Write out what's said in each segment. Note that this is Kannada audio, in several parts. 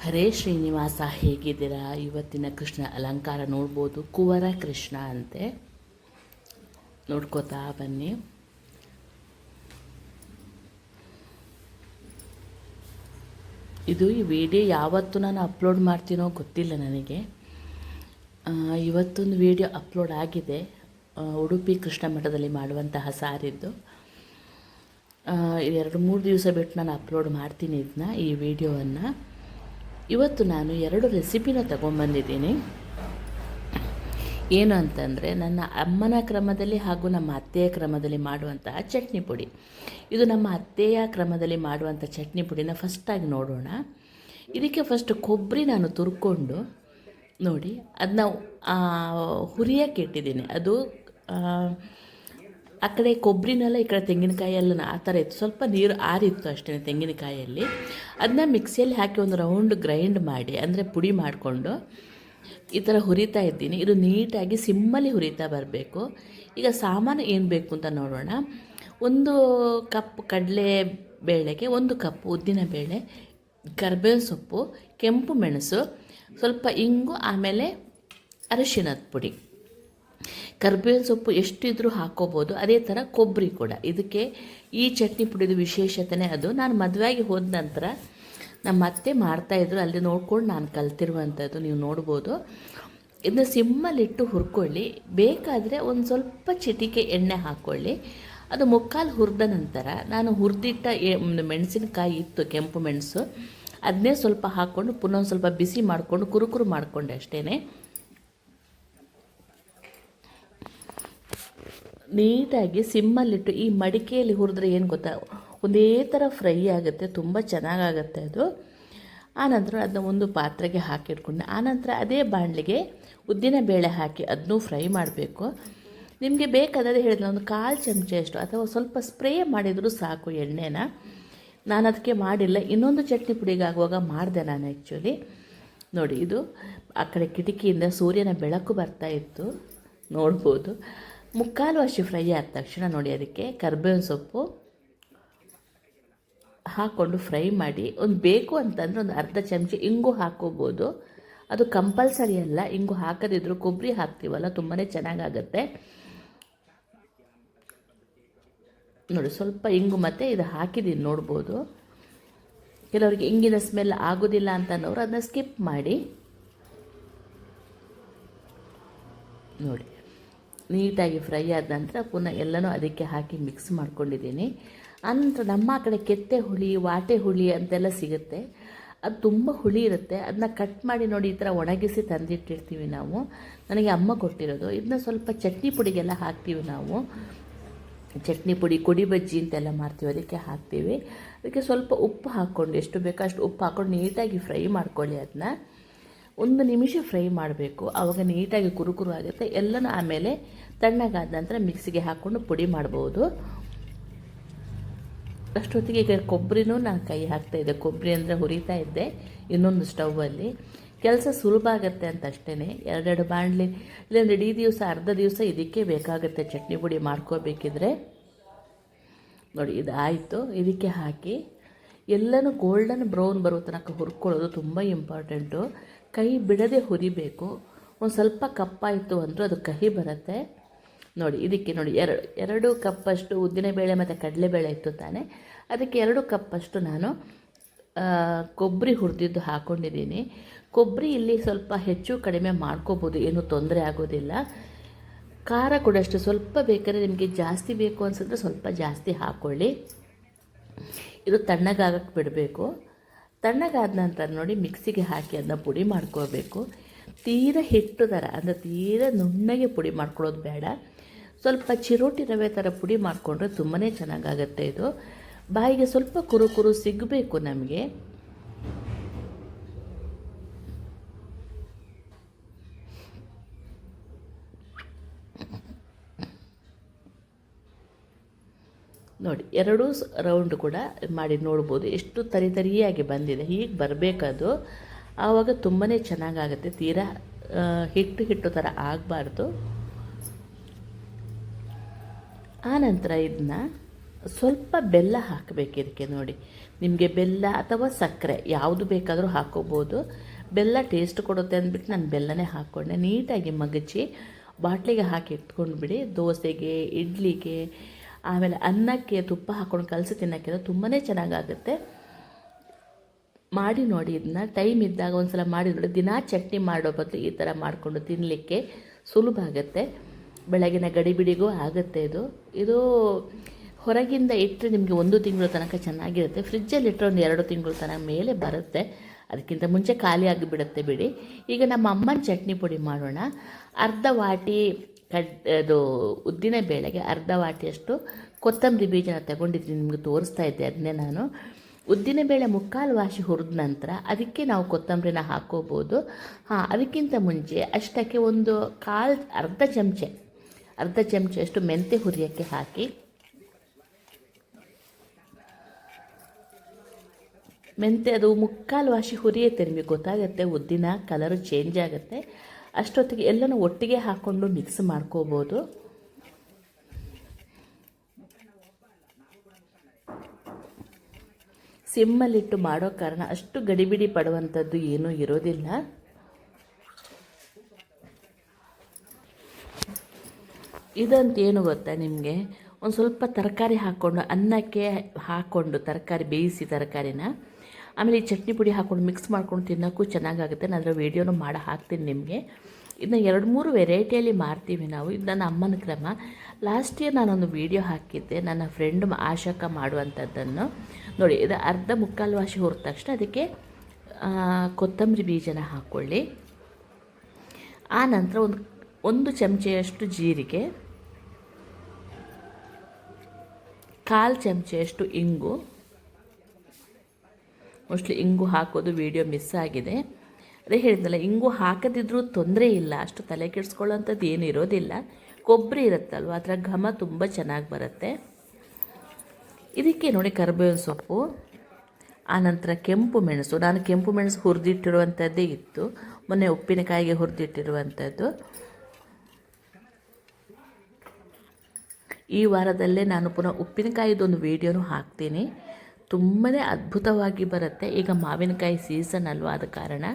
ಹರೇ ಶ್ರೀನಿವಾಸ, ಹೇಗಿದ್ದೀರಾ? ಇವತ್ತಿನ ಕೃಷ್ಣ ಅಲಂಕಾರ ನೋಡ್ಬೋದು. ಕುವರ ಕೃಷ್ಣ ಅಂತೆ, ನೋಡ್ಕೋತಾ ಬನ್ನಿ. ಈ ವಿಡಿಯೋ ಯಾವತ್ತು ನಾನು ಅಪ್ಲೋಡ್ ಮಾಡ್ತೀನೋ ಗೊತ್ತಿಲ್ಲ ನನಗೆ. ಇವತ್ತೊಂದು ವಿಡಿಯೋ ಅಪ್ಲೋಡ್ ಆಗಿದೆ, ಉಡುಪಿ ಕೃಷ್ಣ ಮಠದಲ್ಲಿ ಮಾಡುವಂತಹ ಸಾರಿದ್ದು. 2-3 ದಿವಸ ಬಿಟ್ಟು ನಾನು ಅಪ್ಲೋಡ್ ಮಾಡ್ತೀನಿ ಈ ವಿಡಿಯೋವನ್ನು. ಇವತ್ತು ನಾನು 2 ರೆಸಿಪಿನ ತಗೊಂಬಂದಿದ್ದೀನಿ. ಏನು ಅಂತಂದರೆ, ನನ್ನ ಅಮ್ಮನ ಕ್ರಮದಲ್ಲಿ ಹಾಗೂ ನಮ್ಮ ಅತ್ತೆಯ ಕ್ರಮದಲ್ಲಿ ಮಾಡುವಂತಹ ಚಟ್ನಿ ಪುಡಿ. ಇದು ನಮ್ಮ ಅತ್ತೆಯ ಕ್ರಮದಲ್ಲಿ ಮಾಡುವಂಥ ಚಟ್ನಿ ಪುಡಿನ ಫಸ್ಟಾಗಿ ನೋಡೋಣ. ಇದಕ್ಕೆ ಫಸ್ಟ್ ಕೊಬ್ಬರಿ ನಾನು ತುರ್ಕೊಂಡು ನೋಡಿ ಅದನ್ನ ಹುರಿಯೋಕ್ಕೆ ಇಟ್ಟಿದ್ದೀನಿ. ಅದು ಆ ಕಡೆ ಕೊಬ್ಬರಿನೆಲ್ಲ ಈ ಕಡೆ ತೆಂಗಿನಕಾಯೆಲ್ಲ ಆ ಥರ ಇತ್ತು. ಸ್ವಲ್ಪ ನೀರು ಆರಿತ್ತು ಅಷ್ಟೇ ತೆಂಗಿನಕಾಯಲ್ಲಿ. ಅದನ್ನ ಮಿಕ್ಸಿಯಲ್ಲಿ ಹಾಕಿ ಒಂದು ರೌಂಡ್ ಗ್ರೈಂಡ್ ಮಾಡಿ, ಅಂದರೆ ಪುಡಿ ಮಾಡಿಕೊಂಡು ಈ ಥರ ಹುರಿತಾ ಇದ್ದೀನಿ. ಇದು ನೀಟಾಗಿ ಸಿಮ್ಮಲ್ಲಿ ಹುರಿತಾ ಬರಬೇಕು. ಈಗ ಸಾಮಾನು ಏನು ಬೇಕು ಅಂತ ನೋಡೋಣ. 1 ಕಪ್ ಕಡಲೆ ಬೇಳೆಗೆ 1 ಕಪ್ ಉದ್ದಿನ ಬೇಳೆ, ಕರಿಬೇವಿನ ಸೊಪ್ಪು, ಕೆಂಪು ಮೆಣಸು, ಸ್ವಲ್ಪ ಇಂಗು, ಆಮೇಲೆ ಅರಿಶಿಣದ ಪುಡಿ. ಕರಿಬೇವಿನ ಸೊಪ್ಪು ಎಷ್ಟಿದ್ರೂ ಹಾಕೋಬೋದು. ಅದೇ ಥರ ಕೊಬ್ಬರಿ ಕೂಡ. ಇದಕ್ಕೆ ಈ ಚಟ್ನಿ ಪುಡಿದು ವಿಶೇಷತೆ ಅದು. ನಾನು ಮದುವೆಯಾಗಿ ಹೋದ ನಂತರ ನಮ್ಮ ಅತ್ತೆ ಮಾಡ್ತಾಯಿದ್ರು, ಅಲ್ಲಿ ನೋಡ್ಕೊಂಡು ನಾನು ಕಲ್ತಿರುವಂಥದ್ದು. ನೀವು ನೋಡ್ಬೋದು. ಇದನ್ನ ಸಿಮ್ಮಲ್ಲಿಟ್ಟು ಹುರ್ಕೊಳ್ಳಿ. ಬೇಕಾದರೆ ಒಂದು ಸ್ವಲ್ಪ ಚಿಟಿಕೆ ಎಣ್ಣೆ ಹಾಕ್ಕೊಳ್ಳಿ. ಅದು ಮುಕ್ಕಾಲು ಹುರಿದ ನಂತರ ನಾನು ಹುರಿದಿಟ್ಟ ಮೆಣಸಿನಕಾಯಿ ಇತ್ತು, ಕೆಂಪು ಮೆಣಸು, ಅದನ್ನೇ ಸ್ವಲ್ಪ ಹಾಕ್ಕೊಂಡು ಪುನಃ ಸ್ವಲ್ಪ ಬಿಸಿ ಮಾಡಿಕೊಂಡು ಕುರುಕುರು ಮಾಡಿಕೊಂಡೆ ಅಷ್ಟೇ. ನೀಟಾಗಿ ಸಿಮ್ಮಲ್ಲಿಟ್ಟು ಈ ಮಡಿಕೆಯಲ್ಲಿ ಹುರಿದ್ರೆ ಏನು ಗೊತ್ತಾ, ಒಂದೇ ಥರ ಫ್ರೈ ಆಗುತ್ತೆ, ತುಂಬ ಚೆನ್ನಾಗಾಗತ್ತೆ ಅದು. ಆನಂತರ ಅದನ್ನ ಒಂದು ಪಾತ್ರೆಗೆ ಹಾಕಿಟ್ಕೊಂಡು ಆನಂತರ ಅದೇ ಬಾಣಲಿಗೆ ಉದ್ದಿನ ಬೇಳೆ ಹಾಕಿ ಅದನ್ನೂ ಫ್ರೈ ಮಾಡಬೇಕು. ನಿಮಗೆ ಬೇಕಾದರೆ ಹೇಳಿದ್ರೆ ಒಂದು 1/4 ಚಮಚೆಯಷ್ಟು ಅಥವಾ ಸ್ವಲ್ಪ ಸ್ಪ್ರೇ ಮಾಡಿದರೂ ಸಾಕು ಎಣ್ಣೆನ. ನಾನು ಅದಕ್ಕೆ ಮಾಡಿಲ್ಲ, ಇನ್ನೊಂದು ಚಟ್ನಿ ಪುಡಿಗೆ ಆಗುವಾಗ ಮಾಡಿದೆ ನಾನು ಆ್ಯಕ್ಚುಲಿ. ನೋಡಿ, ಇದು ಆ ಕಡೆ ಕಿಟಕಿಯಿಂದ ಸೂರ್ಯನ ಬೆಳಕು ಬರ್ತಾಯಿತ್ತು, ನೋಡ್ಬೋದು. ಮುಕ್ಕಾಲು ಅಷ್ಟು ಫ್ರೈ ಆದ ತಕ್ಷಣ ನೋಡಿ ಅದಕ್ಕೆ ಕರಿಬೇವಿನ ಸೊಪ್ಪು ಹಾಕ್ಕೊಂಡು ಫ್ರೈ ಮಾಡಿ, ಒಂದು ಬೇಕು ಅಂತಂದರೆ ಒಂದು ಅರ್ಧ ಚಮಚ ಇಂಗು ಹಾಕೋಬೋದು. ಅದು ಕಂಪಲ್ಸರಿ ಅಲ್ಲ, ಇಂಗು ಹಾಕದಿದ್ರು ಕೊಬ್ಬರಿ ಹಾಕ್ತೀವಲ್ಲ ತುಂಬಾ ಚೆನ್ನಾಗಾಗತ್ತೆ ನೋಡಿ. ಸ್ವಲ್ಪ ಇಂಗು ಮತ್ತು ಇದು ಹಾಕಿದ್ದೀನಿ, ನೋಡ್ಬೋದು. ಕೆಲವರಿಗೆ ಇಂಗಿನ ಸ್ಮೆಲ್ ಆಗೋದಿಲ್ಲ ಅಂತನವರು ಅದನ್ನ ಸ್ಕಿಪ್ ಮಾಡಿ. ನೋಡಿ, ನೀಟಾಗಿ ಫ್ರೈ ಆದ ನಂತರ ಪುನಃ ಎಲ್ಲನೂ ಅದಕ್ಕೆ ಹಾಕಿ ಮಿಕ್ಸ್ ಮಾಡ್ಕೊಂಡಿದ್ದೀನಿ. ಆನಂತರ ನಮ್ಮ ಕಡೆ ಕೆತ್ತೆ ಹುಳಿ, ವಾಟೆ ಹುಳಿ ಅಂತೆಲ್ಲ ಸಿಗುತ್ತೆ. ಅದು ತುಂಬ ಹುಳಿ ಇರುತ್ತೆ. ಅದನ್ನ ಕಟ್ ಮಾಡಿ ನೋಡಿ ಈ ಥರ ಒಣಗಿಸಿ ತಂದಿಟ್ಟಿರ್ತೀವಿ ನಾವು. ನನಗೆ ಅಮ್ಮ ಕೊಟ್ಟಿರೋದು. ಇದನ್ನ ಸ್ವಲ್ಪ ಚಟ್ನಿ ಪುಡಿಗೆಲ್ಲ ಹಾಕ್ತೀವಿ ನಾವು. ಚಟ್ನಿ ಪುಡಿ, ಕೊಡಿ ಬಜ್ಜಿ ಅಂತೆಲ್ಲ ಮಾಡ್ತೀವಿ, ಅದಕ್ಕೆ ಹಾಕ್ತೀವಿ. ಅದಕ್ಕೆ ಸ್ವಲ್ಪ ಉಪ್ಪು ಹಾಕ್ಕೊಂಡು, ಎಷ್ಟು ಬೇಕೋ ಅಷ್ಟು ಉಪ್ಪು ಹಾಕ್ಕೊಂಡು ನೀಟಾಗಿ ಫ್ರೈ ಮಾಡ್ಕೊಳ್ಳಿ. ಅದನ್ನ 1 ನಿಮಿಷ ಫ್ರೈ ಮಾಡಬೇಕು, ಆವಾಗ ನೀಟಾಗಿ ಕುರುಕುರು ಆಗುತ್ತೆ. ಎಲ್ಲನೂ ಆಮೇಲೆ ತಣ್ಣಗಾದ ನಂತರ ಮಿಕ್ಸಿಗೆ ಹಾಕ್ಕೊಂಡು ಪುಡಿ ಮಾಡ್ಬೋದು. ಅಷ್ಟೊತ್ತಿಗೆ ಈಗ ಕೊಬ್ಬರಿನೂ ನಾನು ಕೈ ಹಾಕ್ತಾಯಿದ್ದೆ. ಕೊಬ್ಬರಿ ಅಂದರೆ ಹುರಿತಾ ಇದ್ದೆ ಇನ್ನೊಂದು ಸ್ಟವ್ವಲ್ಲಿ. ಕೆಲಸ ಸುಲಭ ಆಗುತ್ತೆ ಅಂತ ಅಷ್ಟೇ. 2 ಬಾಣಲಿ ಇಲ್ಲಾಂದ್ರೆ ಇಡೀ ದಿವಸ, ಅರ್ಧ ದಿವಸ ಇದಕ್ಕೆ ಬೇಕಾಗುತ್ತೆ ಚಟ್ನಿ ಪುಡಿ ಮಾಡ್ಕೋಬೇಕಿದ್ರೆ. ನೋಡಿ, ಇದಾಯಿತು. ಇದಕ್ಕೆ ಹಾಕಿ ಎಲ್ಲನೂ ಗೋಲ್ಡನ್ ಬ್ರೌನ್ ಬರೋ ತನಕ ಹುರ್ಕೊಳ್ಳೋದು ತುಂಬ ಇಂಪಾರ್ಟೆಂಟು. ಕೈ ಬಿಡದೆ ಹುರಿಬೇಕು. ಒಂದು ಸ್ವಲ್ಪ ಕಪ್ಪಾಯಿತು ಅಂದರೂ ಅದು ಕಹಿ ಬರುತ್ತೆ. ನೋಡಿ, ಇದಕ್ಕೆ ನೋಡಿ 2 ಕಪ್ಪಷ್ಟು ಉದ್ದಿನಬೇಳೆ ಮತ್ತು ಕಡಲೆಬೇಳೆ ಇತ್ತು ತಾನೆ, ಅದಕ್ಕೆ 2 ಕಪ್ಪಷ್ಟು ನಾನು ಕೊಬ್ಬರಿ ಹುರಿದಿದ್ದು ಹಾಕ್ಕೊಂಡಿದ್ದೀನಿ. ಕೊಬ್ಬರಿ ಇಲ್ಲಿ ಸ್ವಲ್ಪ ಹೆಚ್ಚು ಕಡಿಮೆ ಮಾಡ್ಕೋಬೋದು, ಏನೂ ತೊಂದರೆ ಆಗೋದಿಲ್ಲ. ಖಾರ ಕೂಡ ಅಷ್ಟು ಸ್ವಲ್ಪ ಬೇಕಾದ್ರೆ ನಿಮಗೆ ಜಾಸ್ತಿ ಬೇಕು ಅನಿಸಿದ್ರೆ ಸ್ವಲ್ಪ ಜಾಸ್ತಿ ಹಾಕ್ಕೊಳ್ಳಿ. ಇದು ತಣ್ಣಗಾಗಕ್ಕೆ ಬಿಡಬೇಕು. ತಣ್ಣಗಾದ ನಂತರ ನೋಡಿ ಮಿಕ್ಸಿಗೆ ಹಾಕಿ ಅದನ್ನ ಪುಡಿ ಮಾಡ್ಕೋಬೇಕು. ತೀರಾ ಹಿಟ್ಟು ಥರ, ಅಂದರೆ ತೀರಾ ನುಣ್ಣಗೆ ಪುಡಿ ಮಾಡ್ಕೊಳ್ಳೋದು ಬೇಡ. ಸ್ವಲ್ಪ ಚಿರೋಟಿ ರವೆ ಥರ ಪುಡಿ ಮಾಡಿಕೊಂಡ್ರೆ ತುಂಬಾ ಚೆನ್ನಾಗಾಗತ್ತೆ. ಇದು ಬಾಯಿಗೆ ಸ್ವಲ್ಪ ಕುರು ಸಿಗಬೇಕು ನಮಗೆ. ನೋಡಿ, 2 ರೌಂಡ್ ಕೂಡ ಮಾಡಿ ನೋಡ್ಬೋದು, ಎಷ್ಟು ತರಿಯಾಗಿ ಬಂದಿದೆ. ಹೀಗೆ ಬರಬೇಕದು, ಆವಾಗ ತುಂಬಾ ಚೆನ್ನಾಗಾಗುತ್ತೆ. ತೀರಾ ಹಿಟ್ಟು ಥರ ಆಗಬಾರ್ದು. ಆನಂತರ ಇದನ್ನ ಸ್ವಲ್ಪ ಬೆಲ್ಲ ಹಾಕಬೇಕು ಇದಕ್ಕೆ. ನೋಡಿ, ನಿಮಗೆ ಬೆಲ್ಲ ಅಥವಾ ಸಕ್ಕರೆ ಯಾವುದು ಬೇಕಾದರೂ ಹಾಕೋಬೋದು. ಬೆಲ್ಲ ಟೇಸ್ಟ್ ಕೊಡುತ್ತೆ ಅಂದ್ಬಿಟ್ಟು ನಾನು ಬೆಲ್ಲನೇ ಹಾಕ್ಕೊಂಡೆ. ನೀಟಾಗಿ ಮಗಚಿ ಬಾಟ್ಲಿಗೆ ಹಾಕಿ ಇಟ್ಕೊಂಡು ಬಿಡಿ. ದೋಸೆಗೆ, ಇಡ್ಲಿಗೆ, ಆಮೇಲೆ ಅನ್ನಕ್ಕೆ ತುಪ್ಪ ಹಾಕ್ಕೊಂಡು ಕಲಸಿ ತಿನ್ನೋಕ್ಕೆಲ್ಲ ತುಂಬಾ ಚೆನ್ನಾಗಾಗುತ್ತೆ. ಮಾಡಿ ನೋಡಿ, ಇದನ್ನ ಟೈಮ್ ಇದ್ದಾಗ ಒಂದು ಸಲ ಮಾಡಿ ನೋಡಿ. ದಿನಾ ಚಟ್ನಿ ಮಾಡೋ ಬದಲು ಈ ಥರ ಮಾಡಿಕೊಂಡು ತಿನ್ನಲಿಕ್ಕೆ ಸುಲಭ ಆಗುತ್ತೆ. ಬೆಳಗಿನ ಗಡಿಬಿಡಿಗೂ ಆಗುತ್ತೆ. ಇದು ಹೊರಗಿಂದ ಇಟ್ಟರೆ ನಿಮಗೆ 1 ತಿಂಗಳು ತನಕ ಚೆನ್ನಾಗಿರುತ್ತೆ. ಫ್ರಿಜ್ಜಲ್ಲಿ ಇಟ್ಟರೆ ಒಂದು 2 ತಿಂಗಳು ತನಕ ಮೇಲೆ ಬರುತ್ತೆ. ಅದಕ್ಕಿಂತ ಮುಂಚೆ ಖಾಲಿ ಆಗಿಬಿಡುತ್ತೆ ಬಿಡಿ. ಈಗ ನಮ್ಮ ಅಮ್ಮನ ಚಟ್ನಿ ಪುಡಿ ಮಾಡೋಣ. ಅರ್ಧ ವಾಟಿ ಉದ್ದಿನ ಬೇಳೆಗೆ ಅರ್ಧ ವಾಟಿಯಷ್ಟು ಕೊತ್ತಂಬರಿ ಬೀಜನ ತಗೊಂಡಿದ್ದೀನಿ, ನಿಮಗೆ ತೋರಿಸ್ತಾ ಇದ್ದೆ ಅದನ್ನೇ ನಾನು. ಉದ್ದಿನ ಬೇಳೆ 3/4 ವಾಸಿ ಹುರಿದ ನಂತರ ಅದಕ್ಕೆ ನಾವು ಕೊತ್ತಂಬರಿನ ಹಾಕೋಬೋದು. ಅದಕ್ಕಿಂತ ಮುಂಚೆ ಅಷ್ಟಕ್ಕೆ ಒಂದು ಅರ್ಧ ಚಮಚೆಯಷ್ಟು ಮೆಂತ್ಯ ಹುರಿಯೋಕ್ಕೆ ಹಾಕಿ, ಮೆಂತ್ಯ ಅದು 3/4 ವಾಸಿ ಹುರಿಯುತ್ತೆ. ನಿಮಗೆ ಗೊತ್ತಾಗುತ್ತೆ, ಉದ್ದಿನ ಕಲರು ಚೇಂಜ್ ಆಗುತ್ತೆ. ಅಷ್ಟೊತ್ತಿಗೆ ಎಲ್ಲನೂ ಒಟ್ಟಿಗೆ ಹಾಕ್ಕೊಂಡು ಮಿಕ್ಸ್ ಮಾಡ್ಕೋಬೋದು. ಸಿಮ್ಮಲ್ಲಿಟ್ಟು ಮಾಡೋ ಕಾರಣ ಅಷ್ಟು ಗಡಿಬಿಡಿ ಪಡುವಂಥದ್ದು ಏನೂ ಇರೋದಿಲ್ಲ. ಇದಂತ ಏನು ಗೊತ್ತಾ ನಿಮಗೆ, ಒಂದು ಸ್ವಲ್ಪ ತರಕಾರಿ ಹಾಕ್ಕೊಂಡು ಅನ್ನಕ್ಕೆ ಹಾಕ್ಕೊಂಡು ತರಕಾರಿ ಬೇಯಿಸಿ ತರಕಾರಿನ ಆಮೇಲೆ ಈ ಚಟ್ನಿ ಪುಡಿ ಹಾಕ್ಕೊಂಡು ಮಿಕ್ಸ್ ಮಾಡ್ಕೊಂಡು ತಿನ್ನೋಕ್ಕೂ ಚೆನ್ನಾಗಾಗುತ್ತೆ. ನಾನು ಅದರ ವೀಡಿಯೋನು ಮಾಡಿ ಹಾಕ್ತೀನಿ ನಿಮಗೆ. ಇದನ್ನ 2-3 ವೆರೈಟಿಯಲ್ಲಿ ಮಾಡ್ತೀವಿ ನಾವು. ಇದು ನನ್ನ ಅಮ್ಮನ ಕ್ರಮ. ಲಾಸ್ಟ್ ಇಯರ್ ನಾನೊಂದು ವೀಡಿಯೋ ಹಾಕಿದ್ದೆ ನನ್ನ ಫ್ರೆಂಡ್ ಆಶಕ ಮಾಡುವಂಥದ್ದನ್ನು. ನೋಡಿ, ಇದು ಅರ್ಧ 3/4 ವಾಸಿ ಹುರಿದ ತಕ್ಷಣ ಅದಕ್ಕೆ ಕೊತ್ತಂಬರಿ ಬೀಜನ ಹಾಕ್ಕೊಳ್ಳಿ. ಆ ನಂತರ ಒಂದು ಚಮಚೆಯಷ್ಟು ಜೀರಿಗೆ, 1/4 ಚಮಚೆಯಷ್ಟು ಇಂಗು. ಮೋಸ್ಟ್ಲಿ ಇಂಗು ಹಾಕೋದು ವೀಡಿಯೋ ಮಿಸ್ ಆಗಿದೆ. ಅದೇ ಹೇಳಿದ್ನಲ್ಲ, ಇಂಗು ಹಾಕದಿದ್ರೂ ತೊಂದರೆ ಇಲ್ಲ, ಅಷ್ಟು ತಲೆ ಕೆಡಿಸ್ಕೊಳ್ಳೋಂಥದ್ದು ಏನು ಇರೋದಿಲ್ಲ. ಕೊಬ್ಬರಿ ಇರುತ್ತಲ್ವ, ಅದರ ಘಮ ತುಂಬ ಚೆನ್ನಾಗಿ ಬರುತ್ತೆ. ಇದಕ್ಕೆ ನೋಡಿ ಕರಿಬೇವಿನ ಸೊಪ್ಪು, ಆನಂತರ ಕೆಂಪು ಮೆಣಸು. ನಾನು ಕೆಂಪು ಮೆಣಸು ಹುರಿದಿಟ್ಟಿರುವಂಥದ್ದೇ ಇತ್ತು, ಮೊನ್ನೆ ಉಪ್ಪಿನಕಾಯಿಗೆ ಹುರಿದಿಟ್ಟಿರುವಂಥದ್ದು. ಈ ವಾರದಲ್ಲೇ ನಾನು ಪುನಃ ಉಪ್ಪಿನಕಾಯಿದೊಂದು ವೀಡಿಯೋನು ಹಾಕ್ತೀನಿ. ತುಂಬಾ ಅದ್ಭುತವಾಗಿ ಬರುತ್ತೆ. ಈಗ ಮಾವಿನಕಾಯಿ ಸೀಸನ್ ಅಲ್ವಾ, ಆದ ಕಾರಣ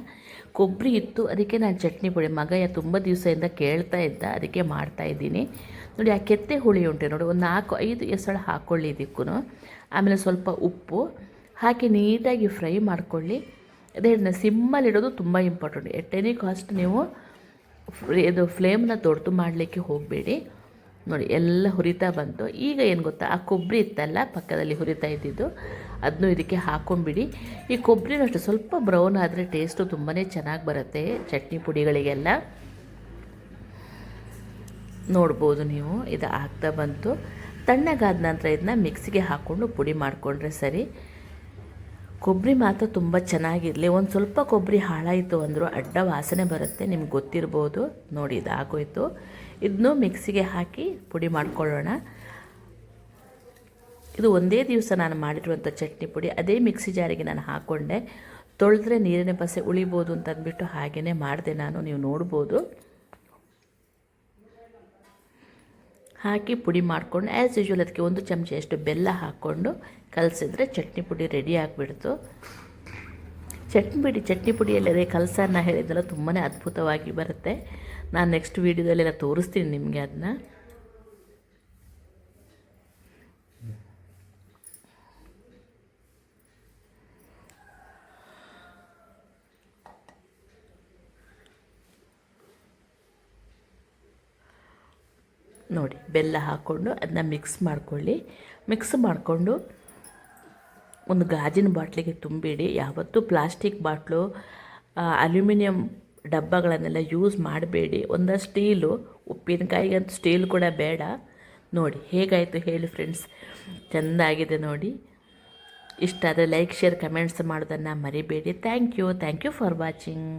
ಕೊಬ್ಬರಿ ಇತ್ತು, ಅದಕ್ಕೆ ನಾನು ಚಟ್ನಿ ಪುಡಿ ಮಗ ತುಂಬ ದಿವಸದಿಂದ ಕೇಳ್ತಾ ಇದ್ದ, ಅದಕ್ಕೆ ಮಾಡ್ತಾಯಿದ್ದೀನಿ. ನೋಡಿ, ಆ ಕೆತ್ತೆ ಹುಳಿ ಉಂಟು ನೋಡಿ, ಒಂದು 4-5 ಎಸಳು ಹಾಕ್ಕೊಳ್ಳಿ ಇದಕ್ಕೂ. ಆಮೇಲೆ ಸ್ವಲ್ಪ ಉಪ್ಪು ಹಾಕಿ ನೀಟಾಗಿ ಫ್ರೈ ಮಾಡ್ಕೊಳ್ಳಿ. ಅದೇ ಸಿಮ್ಮಲ್ಲಿಡೋದು ತುಂಬ ಇಂಪಾರ್ಟೆಂಟ್. ಎಟ್ ಎನಿ ಕಾಸ್ಟ್ ನೀವು ಫ್ಲೇಮ್ನ ದೊಡ್ಡದು ಮಾಡಲಿಕ್ಕೆ ಹೋಗಬೇಡಿ. ನೋಡಿ, ಎಲ್ಲ ಹುರಿತಾ ಬಂತು. ಈಗ ಏನು ಗೊತ್ತಾ, ಆ ಕೊಬ್ಬರಿ ಇತ್ತಲ್ಲ ಪಕ್ಕದಲ್ಲಿ ಹುರಿತಾ ಇದ್ದಿದ್ದು, ಅದನ್ನು ಇದಕ್ಕೆ ಹಾಕ್ಕೊಂಬಿಡಿ. ಈ ಕೊಬ್ಬರಿನೂ ಅಷ್ಟು ಸ್ವಲ್ಪ ಬ್ರೌನ್ ಆದರೆ ಟೇಸ್ಟು ತುಂಬಾ ಚೆನ್ನಾಗಿ ಬರುತ್ತೆ ಚಟ್ನಿ ಪುಡಿಗಳಿಗೆಲ್ಲ. ನೋಡ್ಬೋದು ನೀವು, ಇದು ಆಗ್ತಾ ಬಂತು. ತಣ್ಣಗಾದ ನಂತರ ಇದನ್ನ ಮಿಕ್ಸಿಗೆ ಹಾಕ್ಕೊಂಡು ಪುಡಿ ಮಾಡಿಕೊಂಡ್ರೆ ಸರಿ. ಕೊಬ್ಬರಿ ಮಾತ್ರ ತುಂಬ ಚೆನ್ನಾಗಿರಲಿ. ಒಂದು ಸ್ವಲ್ಪ ಕೊಬ್ಬರಿ ಹಾಳಾಯಿತು ಅಂದರೂ ಅಡ್ಡ ವಾಸನೆ ಬರುತ್ತೆ, ನಿಮ್ಗೆ ಗೊತ್ತಿರ್ಬೋದು. ನೋಡಿ, ಇದಾಗೋಯ್ತು. ಇದನ್ನು ಮಿಕ್ಸಿಗೆ ಹಾಕಿ ಪುಡಿ ಮಾಡ್ಕೊಳ್ಳೋಣ. ಇದು ಒಂದೇ ದಿವಸ ನಾನು ಮಾಡಿರುವಂಥ ಚಟ್ನಿ ಪುಡಿ. ಅದೇ ಮಿಕ್ಸಿ ಜಾರಿಗೆ ನಾನು ಹಾಕ್ಕೊಂಡೆ. ತೊಳೆದ್ರೆ ನೀರಿನ ಪಸೆ ಉಳಿಬೋದು ಅಂತ ಅಂದ್ಬಿಟ್ಟು ಹಾಗೆಯೇ ಮಾಡಿದೆ ನಾನು, ನೀವು ನೋಡ್ಬೋದು. ಹಾಕಿ ಪುಡಿ ಮಾಡ್ಕೊಂಡು ಆ್ಯಸ್ ಯೂಶ್ವಲ್ ಅದಕ್ಕೆ 1 ಚಮಚೆಯಷ್ಟು ಬೆಲ್ಲ ಹಾಕ್ಕೊಂಡು ಕಲಸಿದ್ರೆ ಚಟ್ನಿ ಪುಡಿ ರೆಡಿ ಆಗಿಬಿಡ್ತು. ಚಟ್ನಿ ಪುಡಿಯಲ್ಲದೆ ಕಲಸನ್ನ ಹೇಳಿದ್ದೆಲ್ಲ ತುಂಬಾ ಅದ್ಭುತವಾಗಿ ಬರುತ್ತೆ. ನಾನು ನೆಕ್ಸ್ಟ್ ವೀಡಿಯೋದಲ್ಲೆಲ್ಲ ತೋರಿಸ್ತೀನಿ ನಿಮಗೆ ಅದನ್ನ. ನೋಡಿ, ಬೆಲ್ಲ ಹಾಕ್ಕೊಂಡು ಅದನ್ನ ಮಿಕ್ಸ್ ಮಾಡ್ಕೊಳ್ಳಿ. ಮಿಕ್ಸ್ ಮಾಡಿಕೊಂಡು ಒಂದು ಗಾಜಿನ ಬಾಟ್ಲಿಗೆ ತುಂಬಿಡಿ. ಯಾವತ್ತೂ ಪ್ಲಾಸ್ಟಿಕ್ ಬಾಟ್ಲು, ಅಲ್ಯೂಮಿನಿಯಂ ಡಬ್ಬಗಳನ್ನೆಲ್ಲ ಯೂಸ್ ಮಾಡಬೇಡಿ. ಒಂದು ಸ್ಟೀಲು, ಉಪ್ಪಿನಕಾಯಿಗಂತೂ ಸ್ಟೀಲ್ ಕೂಡ ಬೇಡ. ನೋಡಿ ಹೇಗಾಯಿತು ಹೇಳಿ ಫ್ರೆಂಡ್ಸ್, ಚೆಂದಾಗಿದೆ ನೋಡಿ. ಇಷ್ಟ ಆದರೆ ಲೈಕ್, ಶೇರ್, ಕಮೆಂಟ್ಸ್ ಮಾಡೋದನ್ನು ಮರಿಬೇಡಿ. Thank you for watching.